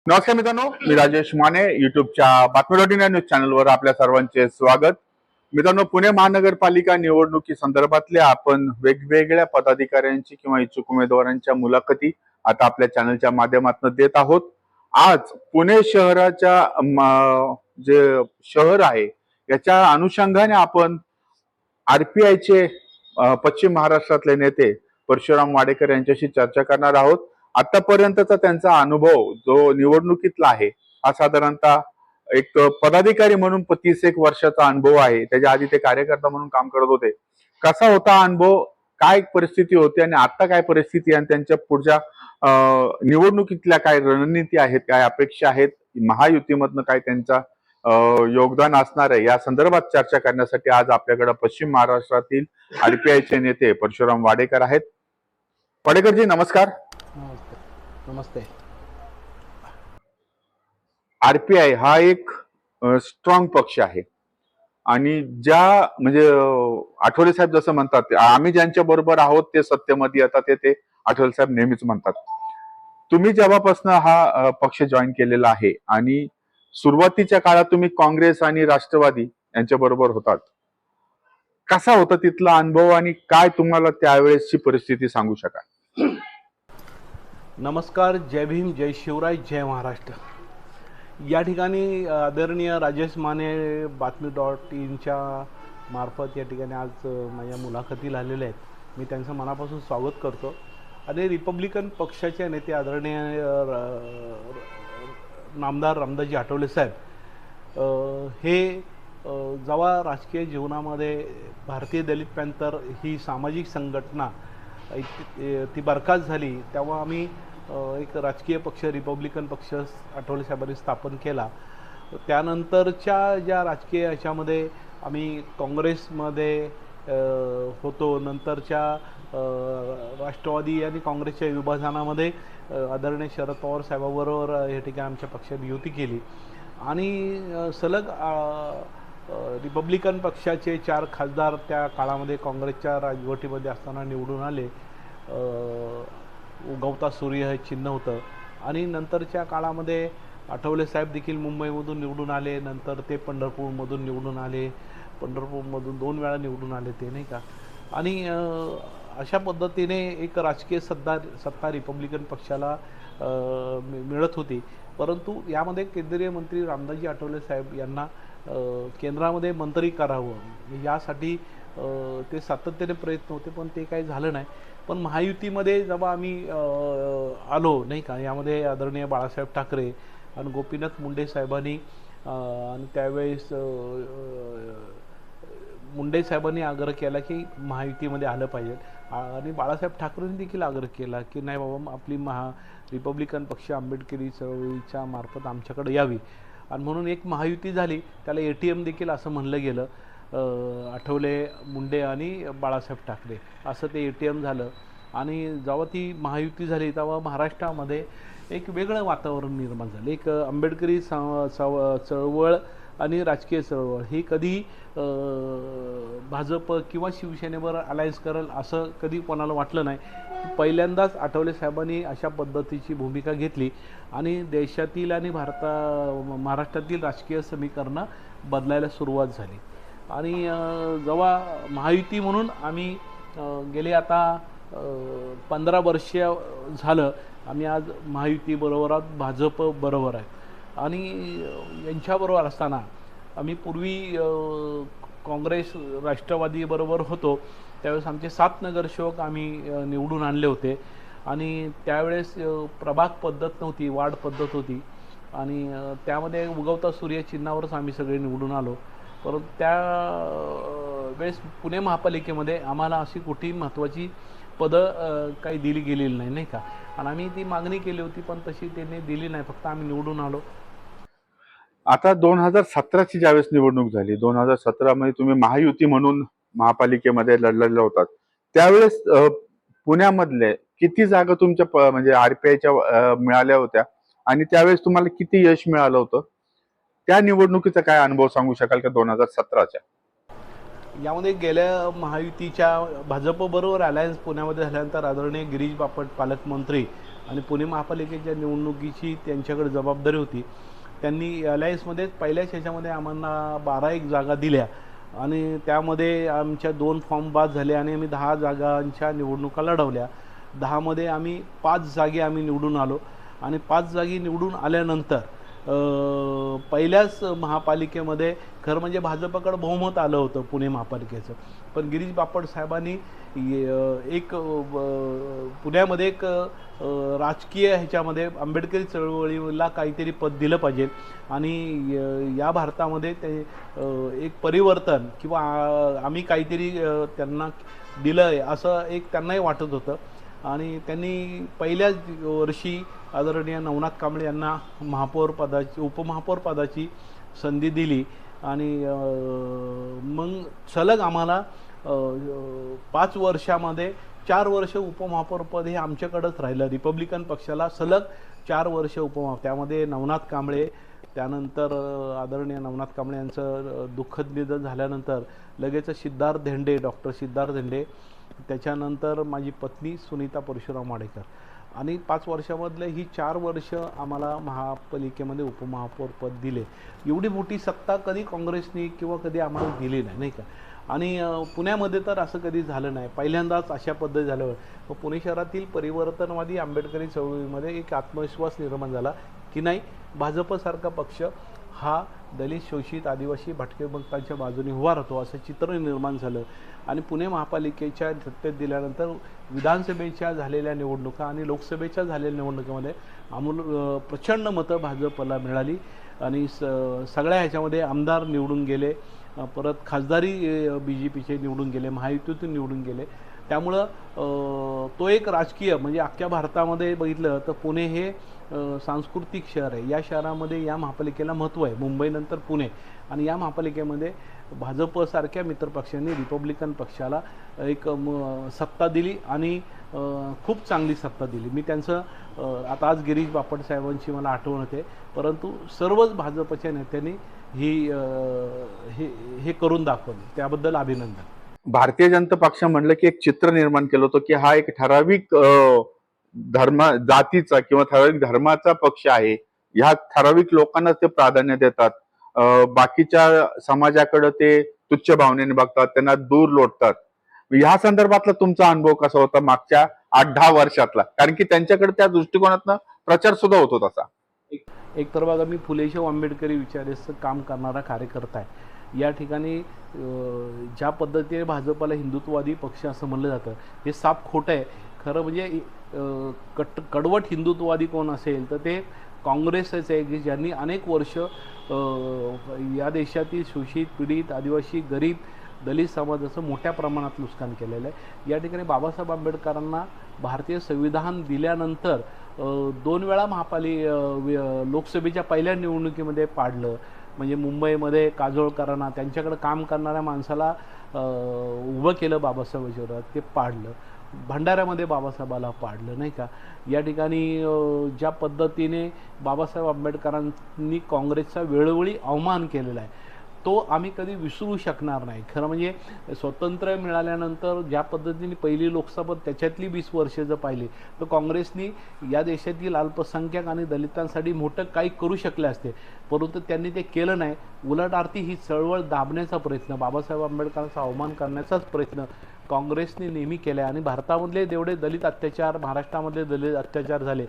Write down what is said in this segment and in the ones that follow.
नमस्कार मित्रांनो, मी राजेश माने युट्यूबच्या बातमी.इन न्यूज चॅनलवर आपल्या सर्वांचे स्वागत. मित्रांनो, पुणे महानगरपालिका निवडणुकी संदर्भातल्या आपण वेगवेगळ्या पदाधिकाऱ्यांची किंवा इच्छुक उमेदवारांच्या मुलाखती आता आपल्या चॅनलच्या माध्यमातून देत आहोत. आज पुणे शहराच्या जे शहर आहे याच्या अनुषंगाने आपण आरपीआयचे पश्चिम महाराष्ट्रातले नेते परशुराम वाडेकर यांच्याशी चर्चा करणार आहोत. आतापर्यंतचा त्यांचा अनुभव जो निवडणुकीतला आहे हा साधारणतः एक पदाधिकारी म्हणून 31 वर्षाचा अनुभव आहे. त्याच्या आधी ते कार्यकर्ता म्हणून काम करत होते. कसा होता अनुभव, काय परिस्थिती होती आणि आता काय परिस्थिती आणि त्यांच्या पुढच्या निवडणुकीतल्या काय रणनीती आहेत, काय अपेक्षा आहेत, महायुतीमधनं काय त्यांचा योगदान असणार आहे, या संदर्भात चर्चा करण्यासाठी आज आपल्याकडे पश्चिम महाराष्ट्रातील आरपीआयचे नेते परशुराम वाडेकर आहेत. वाडेकरजी नमस्कार. नमस्ते. नमस्ते. आरपीआय हा एक स्ट्रॉंग पक्ष आहे आणि ज्या म्हणजे आठवले साहेब जसं म्हणतात, आम्ही ज्यांच्या बरोबर आहोत ते सत्यमध्ये येतात, ते आठवले साहेब नेहमीच म्हणतात. तुम्ही जेव्हापासून हा पक्ष जॉईन केलेला आहे आणि सुरुवातीच्या काळात तुम्ही काँग्रेस आणि राष्ट्रवादी यांच्या बरोबर होतात, कसा होता तिथला अनुभव आणि काय तुम्हाला त्यावेळेसची परिस्थिती सांगू शकाल? नमस्कार, जय भीम, जय शिवराय, जय महाराष्ट्र. या ठिकाणी आदरणीय राजेश माने बातमी.inच्या मार्फत या ठिकाणी आज माझ्या मुलाखतीला आलेले आहेत. मी त्यांचं मनापासून स्वागत करतो. आणि रिपब्लिकन पक्षाचे नेते आदरणीय नामदार रामदासजी आठवले साहेब हे जेव्हा राजकीय जीवनामध्ये भारतीय दलित पॅंथर ही सामाजिक संघटना ती बरखास्त झाली, तेव्हा आम्ही एक राजकीय पक्ष रिपब्लिकन पक्ष आठवले साहेबांनी स्थापन केला. त्यानंतरच्या ज्या राजकीय ह्याच्यामध्ये आम्ही काँग्रेसमध्ये होतो. नंतरच्या राष्ट्रवादी आणि काँग्रेसच्या विभाजनामध्ये आदरणीय शरद पवार साहेबांबरोबर या ठिकाणी आमच्या पक्षाने युती केली आणि सलग रिपब्लिकन पक्षाचे 4 खासदार त्या काळामध्ये काँग्रेसच्या राजवटीमध्ये असताना निवडून आले. उगवता सूर्य हे चिन्ह होतं. आणि नंतरच्या काळामध्ये आठवले साहेब देखील मुंबईमधून निवडून आले. नंतर ते पंढरपूरमधून निवडून आले. पंढरपूरमधून 2 वेळा निवडून आले ते, नाही का. आणि अशा पद्धतीने एक राजकीय सत्ता रिपब्लिकन पक्षाला मिळत होती. परंतु यामध्ये केंद्रीय मंत्री रामदासजी आठवले साहेब यांना केंद्रामध्ये मंत्री करावं यासाठी ते सातत्याने प्रयत्न होते, पण ते काही झालं नाही. पण महायुतीमध्ये जेव्हा आम्ही आलो, नाही का, यामध्ये आदरणीय बाळासाहेब ठाकरे आणि गोपीनाथ मुंडे साहेबांनी आणि त्यावेळेस मुंडे साहेबांनी आग्रह केला की महायुतीमध्ये आलं पाहिजे. आणि बाळासाहेब ठाकरेंनी देखील आग्रह केला की नाही बाबा, आपली रिपब्लिकन पक्ष आंबेडकरी चळवळीच्या मार्फत आमच्याकडे यावी. आणि म्हणून एक महायुती झाली. त्याला ATM देखील असं म्हणलं गेलं. आठवले, मुंडे आणि बाळासाहेब ठाकरे असं ते ATM झालं. आणि जेव्हा ती महायुती झाली तेव्हा महाराष्ट्रामध्ये एक वेगळं वातावरण निर्माण झालं. एक आंबेडकरी चळवळ आणि राजकीय चळवळ ही कधी भाजप किंवा शिवसेनेवर अलायन्स करेल असं कधी कोणाला वाटलं नाही. पहिल्यांदाच आठवले साहेबांनी अशा पद्धतीची भूमिका घेतली आणि देशातील आणि महाराष्ट्रातील राजकीय समीकरणं बदलायला सुरुवात झाली. आणि जेव्हा महायुती म्हणून आम्ही गेले आता 15 वर्ष झालं आम्ही आज महायुतीबरोबर आहोत, भाजप बरोबर आहे. आणि यांच्याबरोबर असताना आम्ही पूर्वी काँग्रेस राष्ट्रवादीबरोबर होतो. त्यावेळेस आमचे 7 नगरसेवक आम्ही निवडून आणले होते. आणि त्यावेळेस प्रभाग पद्धत नव्हती, वार्ड पद्धत होती. आणि त्यामध्ये उगवता सूर्य चिन्हावरच आम्ही सगळे निवडून आलो. परंतु त्यावेळेस पुणे महापालिकेमध्ये आम्हाला अशी कुठेही महत्त्वाची पदं काही दिली गेलेली नाही, नाही का. आणि आम्ही ती मागणी केली होती, पण तशी त्यांनी दिली नाही. फक्त आम्ही निवडून आलो. आता 2017ची ज्यावेळेस निवडणूक झाली, 2017 मध्ये तुम्ही महायुती म्हणून महापालिकेमध्ये लढलेले होतात. त्यावेळेस पुण्यामधले किती जागा तुमच्या म्हणजे आरपीआयच्या मिळाल्या होत्या आणि त्यावेळेस तुम्हाला किती यश मिळालं होतं? त्या निवडणुकीचा काय अनुभव सांगू शकाल का 2017च्या? यामध्ये गेल्या महायुतीच्या भाजपबरोबर अलायन्स पुण्यामध्ये झाल्यानंतर आदरणीय गिरीश बापट पालकमंत्री आणि पुणे महापालिकेच्या निवडणुकीची त्यांच्याकडे जबाबदारी होती. त्यांनी अलायन्समध्येच पहिल्याच ह्याच्यामध्ये आम्हाला 12 जागा दिल्या आणि त्यामध्ये आमच्या 2 फॉर्म पास झाले आणि आम्ही 10 जागांच्या निवडणुका लढवल्या. 10मध्ये आम्ही 5 जागी आम्ही निवडून आलो आणि 5 जागी निवडून आल्यानंतर पहिल्याच महापालिकेमध्ये खरं म्हणजे भाजपकडं बहुमत आलं होतं पुणे महापालिकेचं. पण गिरीश बापट साहेबांनी एक पुण्यामध्ये एक राजकीय ह्याच्यामध्ये आंबेडकरी चळवळीला काहीतरी पद दिलं पाहिजे आणि या भारतामध्ये ते एक परिवर्तन किंवा आम्ही काहीतरी त्यांना दिलं आहे असं एक त्यांनाही वाटत होतं. आणि त्यांनी पहिल्याच वर्षी आदरणीय नवनाथ कांबळे यांना उपमहापौर पदाची संधी दिली आणि मग सलग आम्हाला 5 वर्षामध्ये 4 वर्ष उपमहापौरपद हे आमच्याकडंच राहिलं. रिपब्लिकन पक्षाला सलग 4 वर्ष त्यामध्ये नवनाथ कांबळे, त्यानंतर आदरणीय नवनाथ कांबळे यांचं दुःखद निधन झाल्यानंतर लगेच डॉक्टर सिद्धार्थ धेंडे, त्याच्यानंतर माझी पत्नी सुनीता परशुराम वाडेकर आणि 5 वर्षामधले ही 4 वर्ष आम्हाला महापालिकेमध्ये उपमहापौर पद दिले. एवढी मोठी सत्ता कधी काँग्रेसनी किंवा कधी आम्हाला दिली नाही, नाही का. आणि पुण्यामध्ये तर असं कधी झालं नाही, पहिल्यांदाच अशा पद्धती झाल्यावर पुणे शहरातील परिवर्तनवादी आंबेडकरी चळवळीमध्ये एक आत्मविश्वास निर्माण झाला की नाही, भाजपसारखा पक्ष हा दलित, शोषित, आदिवासी, भटके भक्तांच्या बाजूने उभा राहतो असं चित्र निर्माण झालं. आणि पुणे महापालिकेच्या सत्तेत दिल्यानंतर विधानसभेच्या झालेल्या निवडणुका आणि लोकसभेच्या झालेल्या निवडणुकीमध्ये प्रचंड मतं भाजपला मिळाली आणि सगळ्या ह्याच्यामध्ये आमदार निवडून गेले, परत खासदारी BJPचे निवडून गेले, महायुतीतून निवडून गेले. त्यामुळं तो एक राजकीय म्हणजे अख्ख्या भारतामध्ये बघितलं तर पुणे हे सांस्कृतिक शहर आहे. या शहरामध्ये या महापालिकेला महत्त्व आहे, मुंबईनंतर पुणे. आणि या महापालिकेमध्ये भाजपसारख्या मित्रपक्षांनी रिपब्लिकन पक्षाला एक सत्ता दिली आणि खूप चांगली सत्ता दिली. मी त्यांचं आता आज गिरीश बापट साहेबांची मला आठवण होते, परंतु सर्वच भाजपच्या नेत्यांनी हे करून दाखवले, त्याबद्दल अभिनंदन. भारतीय जनता पक्ष म्हणलं की एक चित्र निर्माण केलं होतं की हा एक ठराविक जातीचा किंवा ठराविक धर्माचा पक्ष आहे. ह्या ठराविक लोकांना ते प्राधान्य देतात, बाकीच्या समाजाकडे ते तुच्छ भावनेने बघतात, त्यांना दूर लोटतात. ह्या संदर्भातला तुमचा अनुभव कसा होता मागच्या 8-10 वर्षातला? कारण की त्यांच्याकडे त्या दृष्टिकोनातनं प्रचार सुद्धा होतो तसा. एक तर बघा, मी फुलेशाहू आंबेडकरी विचाराचं काम करणारा कार्यकर्ता आहे. या ठिकाणी ज्या पद्धतीने भाजपला हिंदुत्ववादी पक्ष असं म्हणलं जातं हे साफ खोटं आहे. खरं म्हणजे कडवट हिंदुत्ववादी कोण असेल तर ते काँग्रेसच आहे की ज्यांनी अनेक वर्ष या देशातील शोषित, पीडित, आदिवासी, गरीब, दलित समाजाचं मोठ्या प्रमाणात नुकसान केलेलं आहे. या ठिकाणी बाबासाहेब आंबेडकरांना भारतीय संविधान दिल्यानंतर 2 वेळा लोकसभेच्या पहिल्या निवडणुकीमध्ये पाडलं. म्हणजे मुंबईमध्ये काजोळकरांना, त्यांच्याकडे काम करणाऱ्या माणसाला उभं केलं बाबासाहेबांच्या विरोधात, ते पाडलं. भंडाऱ्यामध्ये बाबासाहेबाला पाडलं, नाही का. या ठिकाणी ज्या पद्धतीने बाबासाहेब आंबेडकरांनी काँग्रेसचा वेळोवेळी अवमान केलेला आहे तो आम्ही कधी विसरू शकणार नाही. खरं म्हणजे स्वातंत्र्य मिळाल्यानंतर ज्या पद्धतीने पहिली लोकसभा त्याच्यातली 20 वर्षे जर पाहिली तर काँग्रेसनी या देशातील अल्पसंख्याक आणि दलितांसाठी मोठं काही करू शकले असते, परंतु त्यांनी ते केलं नाही. उलट अर्थी ही चळवळ दाबण्याचा प्रयत्न, बाबासाहेब आंबेडकरांचा अवमान करण्याचाच प्रयत्न काँग्रेसने नेहमी केला आहे. आणि भारतामधले जेवढे दलित अत्याचार, महाराष्ट्रामधले दलित अत्याचार झाले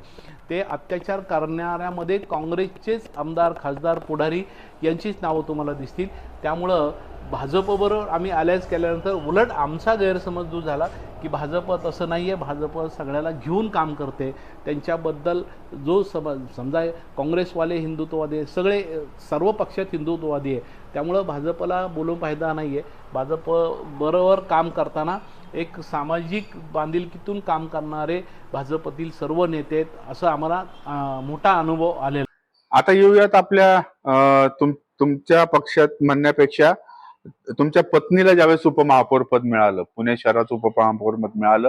ते अत्याचार करणाऱ्यामध्ये काँग्रेसचेच आमदार, खासदार, पुढारी यांचीच नावं तुम्हाला दिसतील. त्यामुळं भाजपबरोबर आम्ही अलायन्स केल्यानंतर उलट आमचा गैरसमज दूर झाला की भाजप तसं नाही आहे, भाजप सगळ्याला घेऊन काम करते. त्यांच्याबद्दल जो समजा काँग्रेसवाले हिंदुत्ववादी सगळे सर्व पक्षात हिंदुत्ववादी आहे, त्यामुळं भाजपला बोलून फायदा नाही आहे. भाजप बरोबर काम करताना एक सामाजिक बांधिलकीतून काम करणारे भाजपतील सर्व नेते आहेत असं आम्हाला मोठा अनुभव आलेला. आता येऊयात आपल्या तुमच्या पक्षात म्हणण्यापेक्षा तुमच्या पत्नीला ज्यावेळेस उपमहापौर पद मिळालं, पुणे शहराचं उपमहापौर पद मिळालं,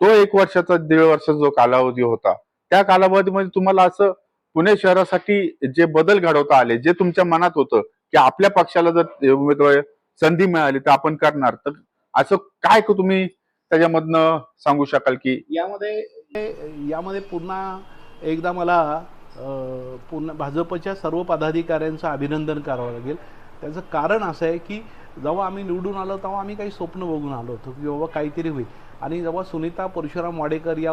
तो 1 वर्षाचा 1.5 वर्षाचा जो कालावधी होता, त्या कालावधीमध्ये तुम्हाला असं पुणे शहरासाठी जे बदल घडवता आले, जे तुमच्या मनात होतं की आपल्या पक्षाला जर उमेदवार संधी मिळाली तर आपण करणार, तर असं काय तुम्ही त्याच्यामधनं सांगू शकाल की यामध्ये यामध्ये पुन्हा एकदा मला पुन्हा भाजपच्या सर्व पदाधिकाऱ्यांचं अभिनंदन करावं लागेल. त्याचं कारण असं आहे की जेव्हा आम्ही निवडून आलो तेव्हा आम्ही काही स्वप्न बघून आलो होतो की बाबा काहीतरी होईल. आणि जेव्हा सुनीता परशुराम वाडेकर या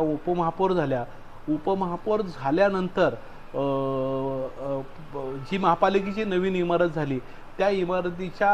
उपमहापौर झाल्यानंतर जी महापालिकेची नवीन इमारत झाली त्या इमारतीच्या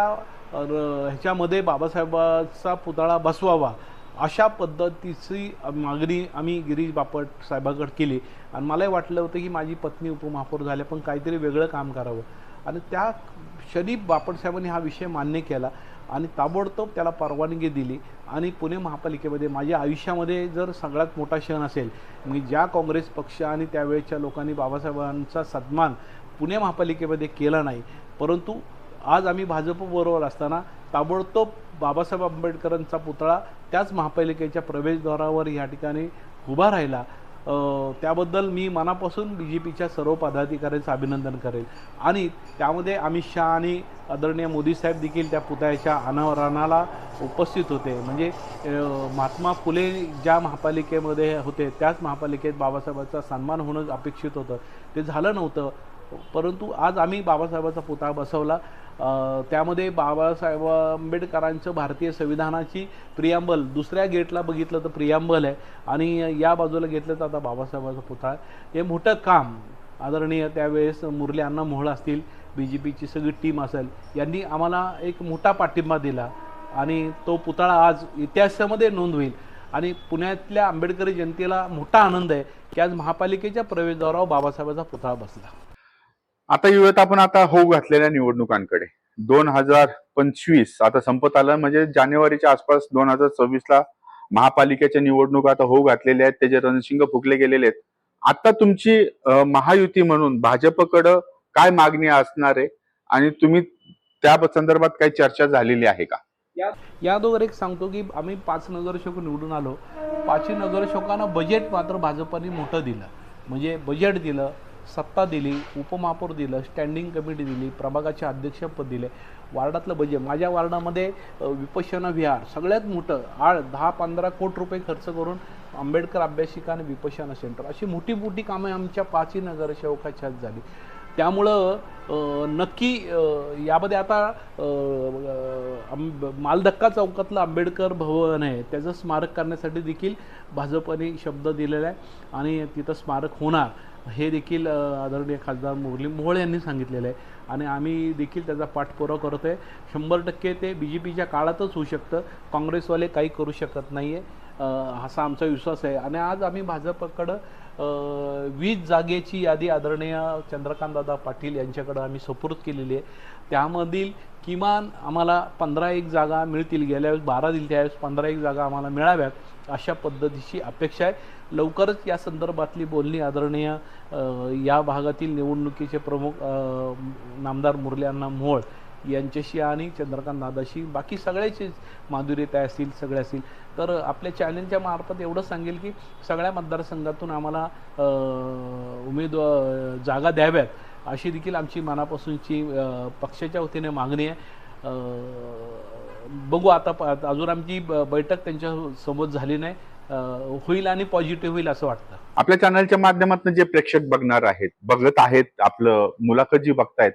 ह्याच्यामध्ये बाबासाहेबांचा पुतळा बसवावा अशा पद्धतीची मागणी आम्ही गिरीश बापट साहेबांकडे केली. आणि मलाही वाटलं होतं की माझी पत्नी उपमहापौर झाल्या पण काहीतरी वेगळं काम करावं. आणि त्या क्षणी बापट साहेबांनी हा विषय मान्य केला आणि ताबडतोब त्याला परवानगी दिली. आणि पुणे महापालिकेमध्ये माझ्या आयुष्यामध्ये जर सगळ्यात मोठा क्षण असेल, मी ज्या काँग्रेस पक्ष आणि त्यावेळेच्या लोकांनी बाबासाहेबांचा सन्मान पुणे महापालिकेमध्ये केला नाही, परंतु आज आम्ही भाजपबरोबर असताना ताबडतोब बाबासाहेब आंबेडकरांचा पुतळा त्याच महापालिकेच्या प्रवेशद्वारावर या ठिकाणी उभा राहिला. त्याबद्दल मी मनापासून BJPच्या सर्व पदाधिकाऱ्यांचं अभिनंदन करेल. आणि त्यामध्ये अमित शहा आणि आदरणीय मोदी साहेब देखील त्या पुतळ्याच्या अनावरणाला उपस्थित होते. म्हणजे महात्मा फुले ज्या महापालिकेमध्ये होते त्याच महापालिकेत बाबासाहेबांचा सन्मान होणं अपेक्षित होतं, ते झालं नव्हतं. परंतु आज आम्ही बाबासाहेबांचा पुतळा बसवला. त्यामध्ये बाबासाहेब आंबेडकरांचं भारतीय संविधानाची प्रियांबल दुसऱ्या गेटला बघितलं तर प्रियांबल आहे आणि या बाजूला घेतलं तर आता बाबासाहेबांचा पुतळा. हे मोठं काम आदरणीय त्यावेळेस मुरली अण्णा मोहोळ असतील, BJPची सगळी टीम असेल, यांनी आम्हाला एक मोठा पाठिंबा दिला आणि तो पुतळा आज इतिहासामध्ये नोंद होईल. आणि पुण्यातल्या आंबेडकरी जनतेला मोठा आनंद आहे की आज महापालिकेच्या प्रवेशद्वारावर बाबासाहेबांचा पुतळा बसला. आता येऊयात आपण आता होऊ घातलेल्या निवडणुकांकडे. 2025 आता संपत आलं, म्हणजे जानेवारीच्या आसपास 2026ला महापालिकेच्या निवडणुका आता होऊ घातलेल्या आहेत, त्याचे रणशिंग फुकले गेलेले आहेत. आता तुमची महायुती म्हणून भाजपकडं काय मागणी असणार आहे आणि तुम्ही त्या संदर्भात काही चर्चा झालेली आहे का? या अगोदर एक सांगतो की आम्ही 5 नगरसेवक निवडून आलो. 5 नगरसेवकांना बजेट मात्र भाजपने मोठं दिलं. म्हणजे बजेट दिलं, सत्ता दिली, उपमहापौर दिलं, स्टँडिंग कमिटी दिली, प्रभागाचे अध्यक्षपद दिले, वार्डातलं बजेट. माझ्या वार्डामध्ये विपश्यना विहार सगळ्यात मोठं 10-15 कोटी रुपये खर्च करून आंबेडकर अभ्यासिका आणि विपश्यना सेंटर अशी मोठी मोठी कामं आमच्या 5 नगरसेवकाच्या झाली. त्यामुळं नक्की यामध्ये आता मालधक्का चौकातलं आंबेडकर भवन आहे त्याचं स्मारक करण्यासाठी देखील भाजपने शब्द दिलेला आहे आणि तिथं स्मारक होणार हे देखील आदरणीय खासदार मुरली मोहोळ यांनी सांगितलेलं आहे. आणि आम्ही देखील त्याचा पाठपुरावा करतो आहे. 100% ते BJPच्या काळातच होऊ शकतं, काँग्रेसवाले काही करू शकत नाही आहे असा आमचा विश्वास आहे. आणि आज आम्ही भाजपकडं 20 जागेची यादी आदरणीय चंद्रकांतदादा पाटील यांच्याकडं आम्ही सुपूर्द केलेली आहे. त्यामधील किमान आम्हाला 15 जागा मिळतील. गेल्या वेळेस 12 दिली, त्यावेळेस 15 जागा आम्हाला मिळाव्यात अशा पद्धतीची अपेक्षा आहे. लवकरच या संदर्भातली बोलणी आदरणीय या भागातील निवडणुकीचे प्रमुख नामदार मुरली अण्णा मोहोळ यांच्याशी आणि चंद्रकांत दादाशी, बाकी सगळ्याचीच माधुरीताई असतील, सगळे असतील. तर आपल्या चॅनलच्या मार्फत एवढं सांगेल की सगळ्या मतदारसंघातून आम्हाला जागा द्याव्यात अशी देखील आमची मनापासूनची पक्षाच्या वतीने मागणी आहे. बघू आता अजून आमची बैठक त्यांच्यासोबत झाली नाही, होईल आणि पॉझिटिव्ह होईल असं वाटतं. आपल्या चॅनलच्या माध्यमातून जे प्रेक्षक बघत आहेत, आपलं मुलाखत जी बघतायत,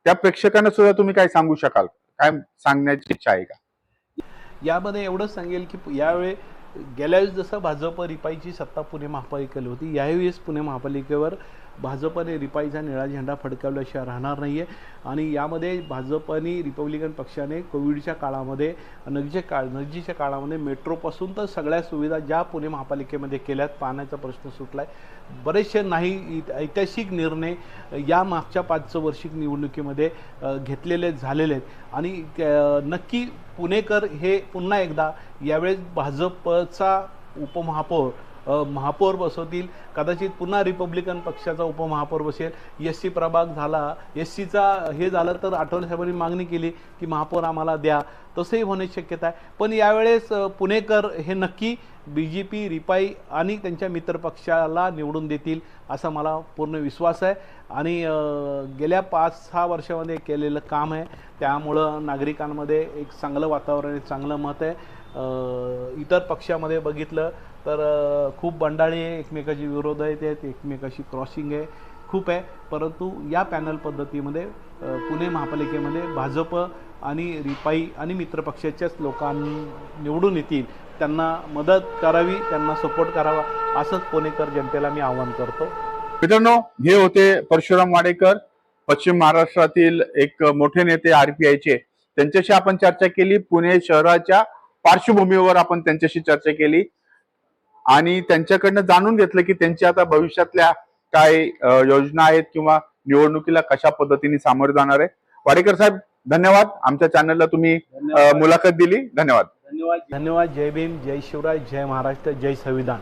त्या प्रेक्षकांना सुद्धा तुम्ही काय सांगू शकाल? काय सांगण्याची इच्छा आहे का? यामध्ये एवढंच सांगेल की यावेळी गेल्या वेळेस जसं भाजप रिपाईची सत्ता पुणे महापालिकेला होती, यावेळेस पुणे महापालिकेवर भाजपने रिपाईचा निळा झेंडा फडकावल्याशिवाय राहणार नाही आहे. आणि यामध्ये भाजपने रिपब्लिकन पक्षाने कोविडच्या काळामध्ये नजीकच्या काळामध्ये मेट्रोपासून तर सगळ्या सुविधा ज्या पुणे महापालिकेमध्ये केल्यात, पाण्याचा प्रश्न सुटला आहे. बरेचसे नाही ऐतिहासिक निर्णय या मागच्या 5 वार्षिक निवडणुकीमध्ये घेतलेले झालेले आहेत. आणि नक्की पुणेकर हे पुन्हा एकदा यावेळेस भाजपचा महापौर बसवतील. कदाचित पुन्हा रिपब्लिकन पक्षाचा उपमहापौर बसेल. SC प्रभाग झाला, SCचा हे झालं तर आठवले साहेबांनी मागणी केली की महापौर आम्हाला द्या, तसंही होण्याची शक्यता आहे. पण यावेळेस पुणेकर हे नक्की BJP, रिपाई आणि त्यांच्या मित्रपक्षाला निवडून देतील असा मला पूर्ण विश्वास आहे. आणि गेल्या 5-6 वर्षामध्ये केलेलं काम आहे, त्यामुळं नागरिकांमध्ये एक चांगलं वातावरण आहे, चांगलं मत आहे. इतर पक्षामध्ये बघितलं तर खूप बंडाळी आहे, एकमेकाची विरोध आहेत, एकमेकाशी क्रॉसिंग आहे, खूप आहे. परंतु या पॅनल पद्धतीमध्ये पुणे महापालिकेमध्ये भाजप आणि रिपाई आणि मित्रपक्षाच्याच लोकांना निवडून येतील, त्यांना मदत करावी, त्यांना सपोर्ट करावा, असंच पुणेकर जनतेला मी आवाहन करतो. मित्रांनो, हे होते परशुराम वाडेकर, पश्चिम महाराष्ट्रातील एक मोठे नेते RPIचे. त्यांच्याशी आपण चर्चा केली. पुणे शहराच्या पार्श्वभूमीवर आपण त्यांच्याशी चर्चा केली आणि त्यांच्याकडनं जाणून घेतलं की त्यांच्या आता भविष्यातल्या काय योजना आहेत किंवा निवडणुकीला कशा पद्धतीने सामोरे जाणार आहे. वाडेकर साहेब, धन्यवाद. आमच्या चॅनलला तुम्ही मुलाखत दिली. धन्यवाद. धन्यवाद. जय भीम, जय शिवराय, जय महाराष्ट्र, जय संविधान.